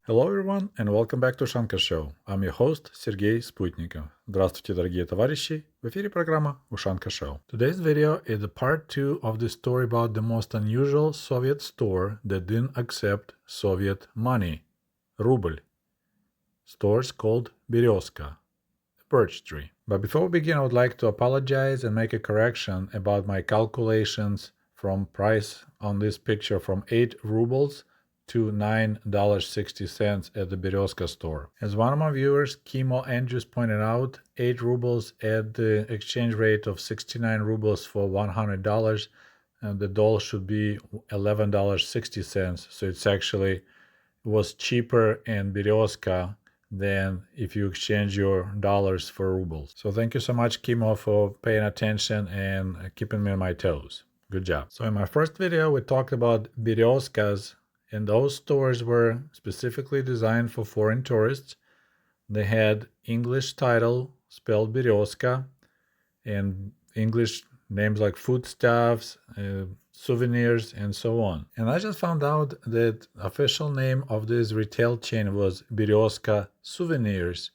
Hello everyone and welcome back to Ushanka Show. I'm your host Sergey Sputnikov. Здравствуйте, дорогие товарищи! В эфире программа Ushanka Show. Today's video is a part 2 of the story about the most unusual Soviet store that didn't accept Soviet money, ruble. Stores called Beriozka, a birch tree. But before we begin, I would like to apologize and make a correction about my calculations from price on this picture from 8 rubles to $9.60 at the Beriozka store. As one of my viewers, Kimo Andrews, pointed out, 8 rubles at the exchange rate of 69 rubles for $100, and the doll should be $11.60. So it's actually was cheaper in Beriozka than if you exchange your dollars for rubles. So thank you so much, Kimo, for paying attention and keeping me on my toes. Good job. So in my first video, we talked about Beriozkas, and those stores were specifically designed for foreign tourists. They had English title spelled Beriozka and English names like foodstuffs, souvenirs, and so on. And I just found out that official name of this retail chain was Beriozka Souvenirs.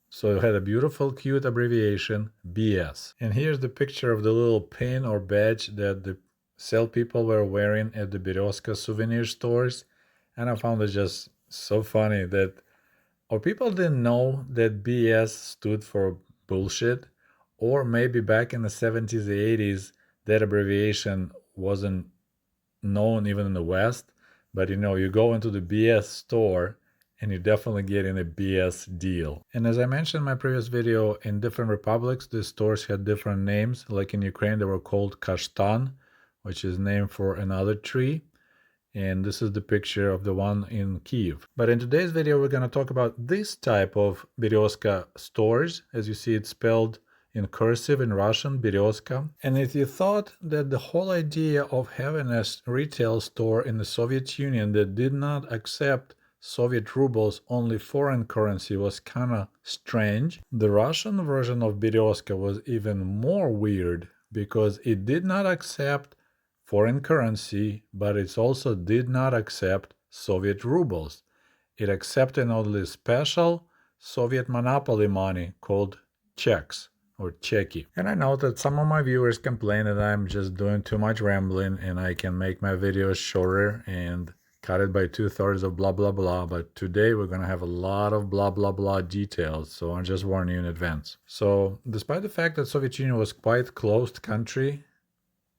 So it had a beautiful, cute abbreviation, BS. And here's the picture of the little pin or badge that the sell people were wearing at the Beriozka souvenir stores. And I found it just so funny that, or people didn't know that BS stood for bullshit, or maybe back in the 70s, the 80s, that abbreviation wasn't known even in the West. But you go into the BS store and you definitely get in a BS deal. And as I mentioned in my previous video, in different republics, the stores had different names. Like in Ukraine, they were called Kashtan, which is named for another tree. And this is the picture of the one in Kiev. But in today's video, we're going to talk about this type of Beriozka stores. As you see, it's spelled in cursive in Russian, Beriozka. And if you thought that the whole idea of having a retail store in the Soviet Union that did not accept Soviet rubles, only foreign currency, was kind of strange, the Russian version of Beriozka was even more weird because it did not accept foreign currency, but it also did not accept Soviet rubles. It accepted only special Soviet monopoly money called checks or cheki. And I know that some of my viewers complain that I'm just doing too much rambling and I can make my videos shorter and cut it by 2/3 of blah blah blah, but today we're going to have a lot of blah blah blah details, so I'm just warning you in advance. So despite the fact that Soviet Union was quite closed country,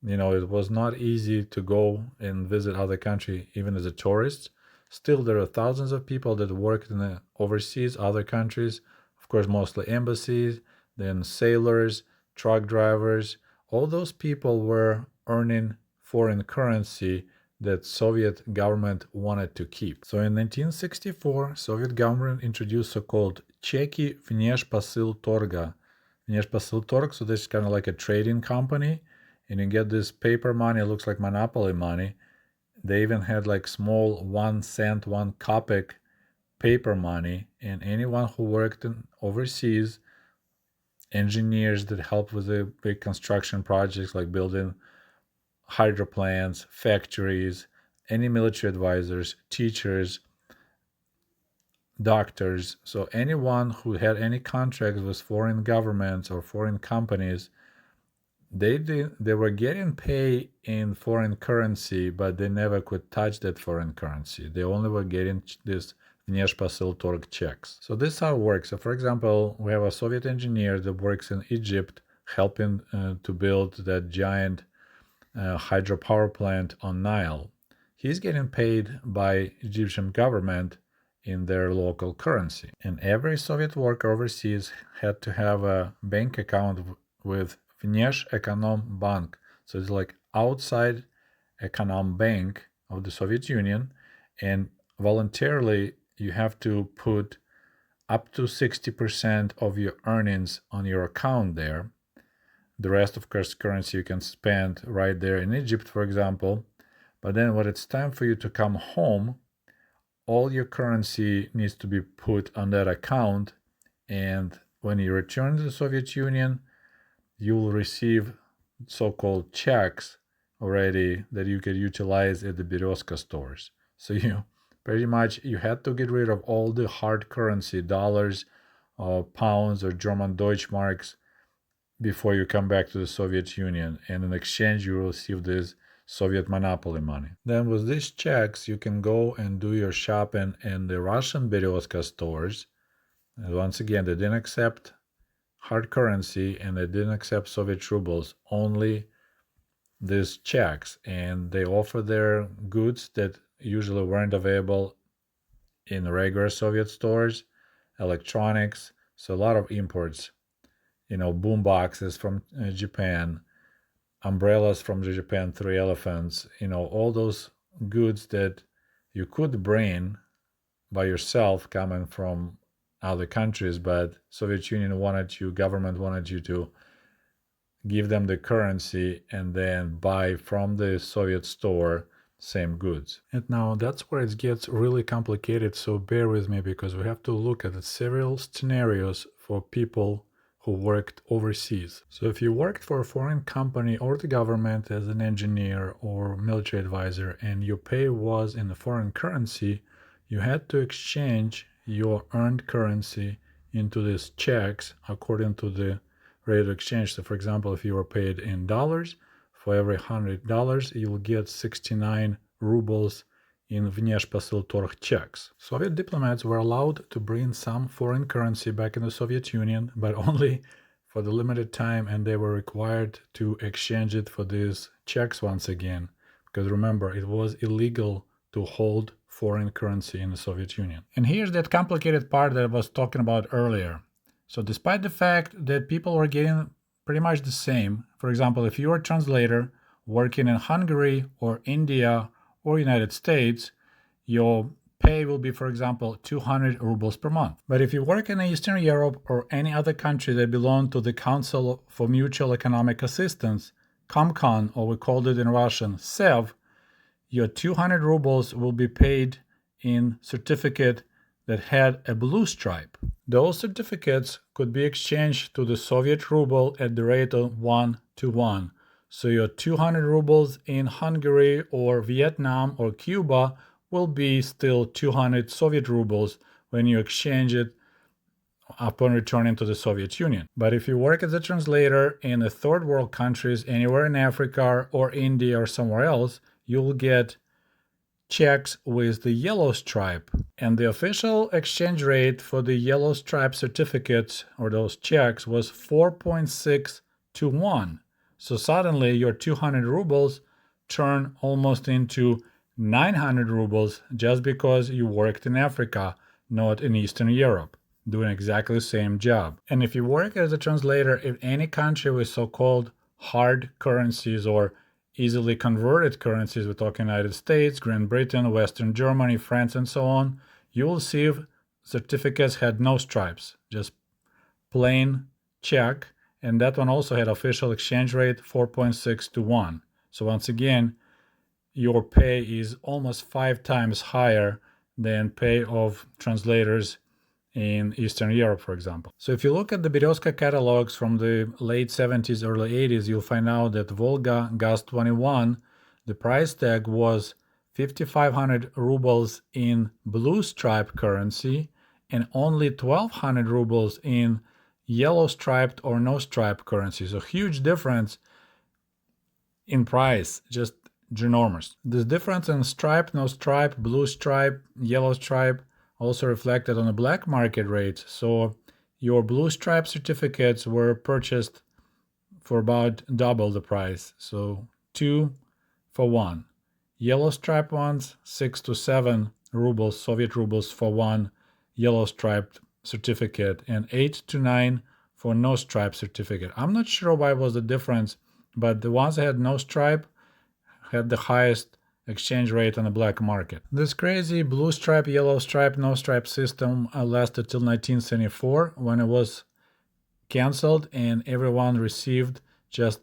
it was not easy to go and visit other country even as a tourist. Still, there are thousands of people that worked in the overseas, other countries, of course, mostly embassies, then sailors, truck drivers. All those people were earning foreign currency that Soviet government wanted to keep. So in 1964, Soviet government introduced so-called Cheki Внешпосылторга. Внешпосылторг, so this is kind of like a trading company, and you get this paper money, it looks like monopoly money. They even had like small 1 cent, 1 kopeck paper money, and anyone who worked overseas, engineers that helped with the big construction projects like building hydro plants, factories, any military advisors, teachers, doctors, so anyone who had any contracts with foreign governments or foreign companies, they were getting paid in foreign currency, but they never could touch that foreign currency. They only were getting this Внешпосылторг checks. So this is how it works. So for example, we have a Soviet engineer that works in Egypt helping to build that giant hydropower plant on Nile. He's getting paid by Egyptian government in their local currency. And every Soviet worker overseas had to have a bank account with Внешэкономбанк. So it's like outside econom bank of the Soviet Union, and voluntarily you have to put up to 60% of your earnings on your account there. The rest, of course, currency you can spend right there in Egypt, for example. But then when it's time for you to come home, all your currency needs to be put on that account. And when you return to the Soviet Union, you will receive so-called checks already that you can utilize at the Beriozka stores. So you Pretty much you had to get rid of all the hard currency, dollars, pounds, or German Deutschmarks before you come back to the Soviet Union. And in exchange, you receive this Soviet monopoly money. Then with these checks, you can go and do your shopping in the Russian Beriozka stores. And once again, they didn't accept hard currency and they didn't accept Soviet rubles, only these checks. And they offer their goods that usually weren't available in regular Soviet stores, electronics, so a lot of imports, boom boxes from Japan, umbrellas from Japan, three elephants, all those goods that you could bring by yourself coming from other countries, but Soviet Union government wanted you to give them the currency and then buy from the Soviet store same goods. And now that's where it gets really complicated, so bear with me because we have to look at several scenarios for people who worked overseas. So if you worked for a foreign company or the government as an engineer or military advisor and your pay was in a foreign currency, you had to exchange your earned currency into these checks according to the rate of exchange. So for example, if you were paid in dollars, for every $100, you'll get 69 rubles in внешпосылторг checks. Soviet diplomats were allowed to bring some foreign currency back in the Soviet Union, but only for the limited time, and they were required to exchange it for these checks once again. Because remember, it was illegal to hold foreign currency in the Soviet Union. And here's that complicated part that I was talking about earlier. So despite the fact that people were getting pretty much the same, for example, if you're a translator working in Hungary or India or United States, your pay will be, for example, 200 rubles per month. But if you work in Eastern Europe or any other country that belong to the Council for Mutual Economic Assistance, COMCON, or we called it in Russian, SEV, your 200 rubles will be paid in certificate that had a blue stripe. Those certificates could be exchanged to the Soviet ruble at the rate of 1:1. So your 200 rubles in Hungary or Vietnam or Cuba will be still 200 Soviet rubles when you exchange it upon returning to the Soviet Union. But if you work as a translator in the third world countries, anywhere in Africa or India or somewhere else, you'll get checks with the yellow stripe. And the official exchange rate for the yellow stripe certificates or those checks was 4.6 to 1. So suddenly your 200 rubles turn almost into 900 rubles just because you worked in Africa, not in Eastern Europe, doing exactly the same job. And if you work as a translator in any country with so-called hard currencies or easily converted currencies, we're talking United States, Great Britain, Western Germany, France, and so on, you will see certificates had no stripes, just plain check, and that one also had official exchange rate 4.6 to 1. So once again, your pay is almost 5 times higher than pay of translators in Eastern Europe, for example. So if you look at the Beriozka catalogs from the late 70s, early 80s, you'll find out that Volga Gaz-21, the price tag was 5,500 rubles in blue stripe currency and only 1,200 rubles in yellow striped or no stripe currency. So huge difference in price, just ginormous. This difference in stripe, no stripe, blue stripe, yellow stripe also reflected on the black market rates. So your blue stripe certificates were purchased for about double the price. So 2 for 1. Yellow stripe ones, 6 to 7 rubles, Soviet rubles for 1 yellow striped certificate, and 8 to 9 for no stripe certificate. I'm not sure why was the difference, but the ones that had no stripe had the highest exchange rate on the black market. This crazy blue stripe, yellow stripe, no stripe system lasted till 1974 when it was canceled and everyone received just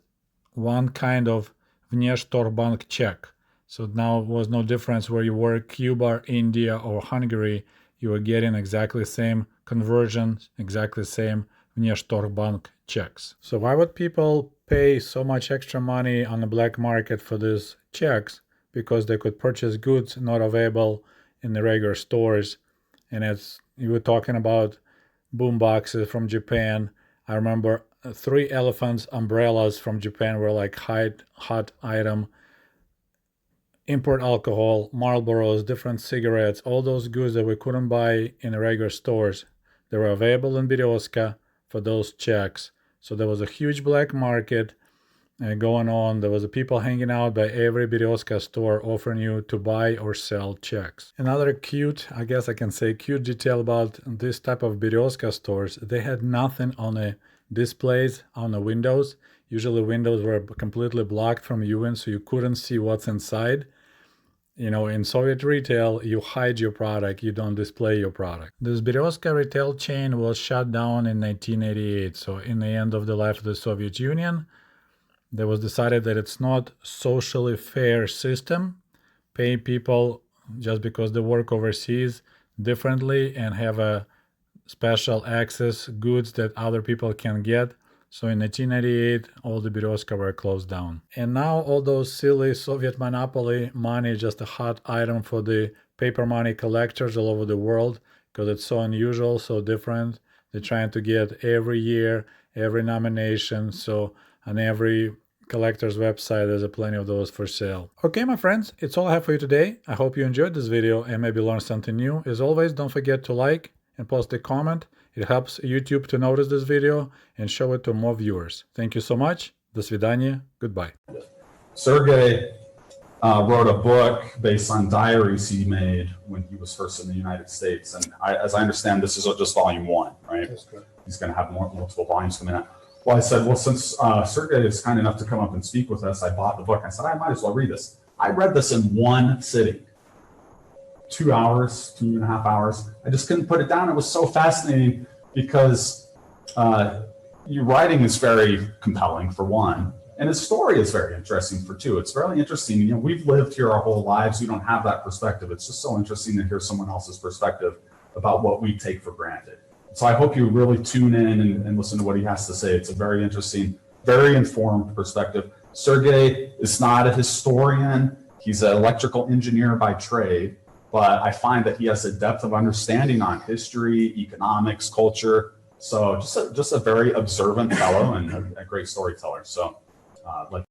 one kind of внешторгбанк check. So now it was no difference where you were Cuba, India, or Hungary, you were getting exactly the same conversions, exactly the same внешторгбанк checks. So why would people pay so much extra money on the black market for these checks? Because they could purchase goods not available in the regular stores. And you were talking about boom boxes from Japan. I remember 3 elephants umbrellas from Japan were like hot item. Import alcohol, Marlboros, different cigarettes, all those goods that we couldn't buy in the regular stores. They were available in Beriozka for those checks. So there was a huge black market going on. There was people hanging out by every Beriozka store offering you to buy or sell checks. Another cute, I guess I can say cute detail about this type of Beriozka stores, they had nothing on the displays on the windows. Usually windows were completely blocked from you in, so you couldn't see what's inside. You know, in Soviet retail, you hide your product, you don't display your product. This Beriozka retail chain was shut down in 1988. So in the end of the life of the Soviet Union, there was decided that it's not socially fair system. Pay people just because they work overseas differently and have a special access goods that other people can get. So in 1998, all the Beriozka were closed down. And now all those silly Soviet monopoly money is just a hot item for the paper money collectors all over the world because it's so unusual, so different. They're trying to get every year, every nomination. So on every collector's website, there's plenty of those for sale. Okay, my friends, it's all I have for you today. I hope you enjoyed this video and maybe learned something new. As always, don't forget to like and post a comment. It helps YouTube to notice this video and show it to more viewers. Thank you so much. До свидания. Goodbye. Sergey wrote a book based on diaries he made when he was first in the United States. And as I understand, this is just volume 1, right? That's correct. He's going to have multiple volumes coming out. Well, I said, well, since Sergey is kind enough to come up and speak with us, I bought the book. I said, I might as well read this. I read this in one sitting. 2 hours, 2.5 hours. I just couldn't put it down. It was so fascinating because your writing is very compelling, for one, and his story is very interesting for two. It's really interesting. You know, we've lived here our whole lives. We don't have that perspective. It's just so interesting to hear someone else's perspective about what we take for granted. So I hope you really tune in and listen to what he has to say. It's a very interesting, very informed perspective. Sergey is not a historian. He's an electrical engineer by trade. But I find that he has a depth of understanding on history, economics, culture. So just a very observant fellow and a great storyteller. So let's